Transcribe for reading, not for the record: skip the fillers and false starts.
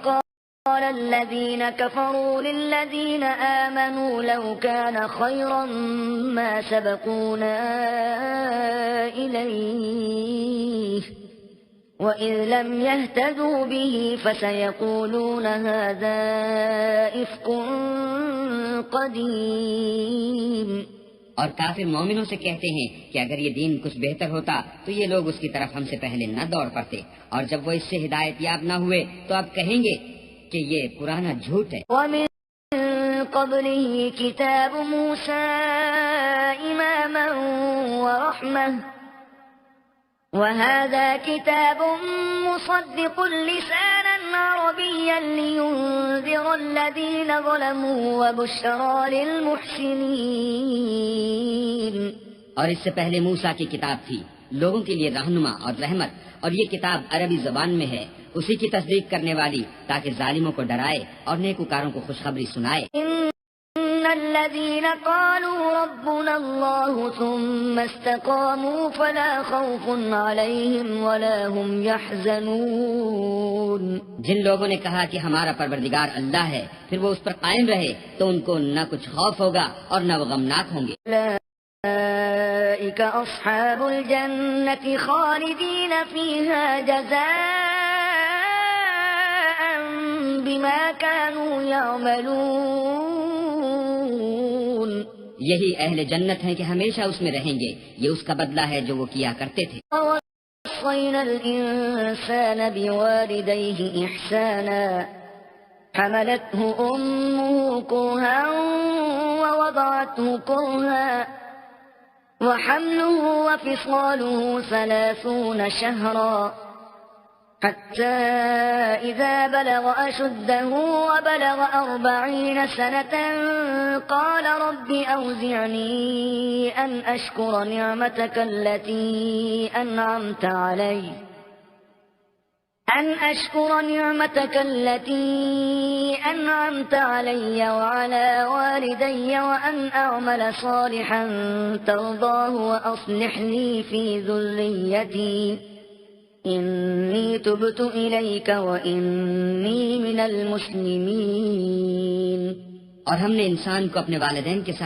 قال الذين كفروا للذين آمنوا لو كان خيرا ما سبقونا إليه وإذ لم يهتدوا به فسيقولون هذا إفك قديم. اور کافر مومنوں سے کہتے ہیں کہ اگر یہ دین کچھ بہتر ہوتا تو یہ لوگ اس کی طرف ہم سے پہلے نہ دوڑ پڑتے، اور جب وہ اس سے ہدایت یاب نہ ہوئے تو اب کہیں گے کہ یہ پرانا جھوٹ ہے. ومن قبله كتاب موسى إماما ورحمة وهذا كتاب مصدق لسانا عربيا لينذر الذين ظلموا وبشرى للمحسنين. اور اس سے پہلے موسیٰ کی کتاب تھی، لوگوں کے لیے رہنما اور رحمت، اور یہ کتاب عربی زبان میں ہے، اسی کی تصدیق کرنے والی، تاکہ ظالموں کو ڈرائے اور نیکوکاروں کو خوشخبری سنائے. ان الذين قالوا ربنا الله ثم استقاموا فلا خوف عليهم ولا هم يحزنون. جن لوگوں نے کہا کہ ہمارا پروردگار اللہ ہے، پھر وہ اس پر قائم رہے تو ان کو نہ کچھ خوف ہوگا اور نہ وہ غمناک ہوں گے. أولئك أصحاب الجنة خالدين فيها جزاء بما كانوا يعملون. یہی اہل جنت ہیں کہ ہمیشہ اس میں رہیں گے، یہ اس کا بدلہ ہے جو وہ کیا کرتے تھے. ووصينا الإنسان بوالديه إحسانا حملته أمه كرها ووضعته كرها وحمله وفصاله 30 شهرا حتى إذا بلغ أشده وبلغ 40 سنة قال رب أوزعني أن أشكر نعمتك التي أنعمت علي وعلى والدي وأن أعمل صالحا ترضاه وأصلح لي في ذريتي إني تبت إليك وإني من المسلمين. اور ہم نے انسان کو اپنے والدین کے ساتھ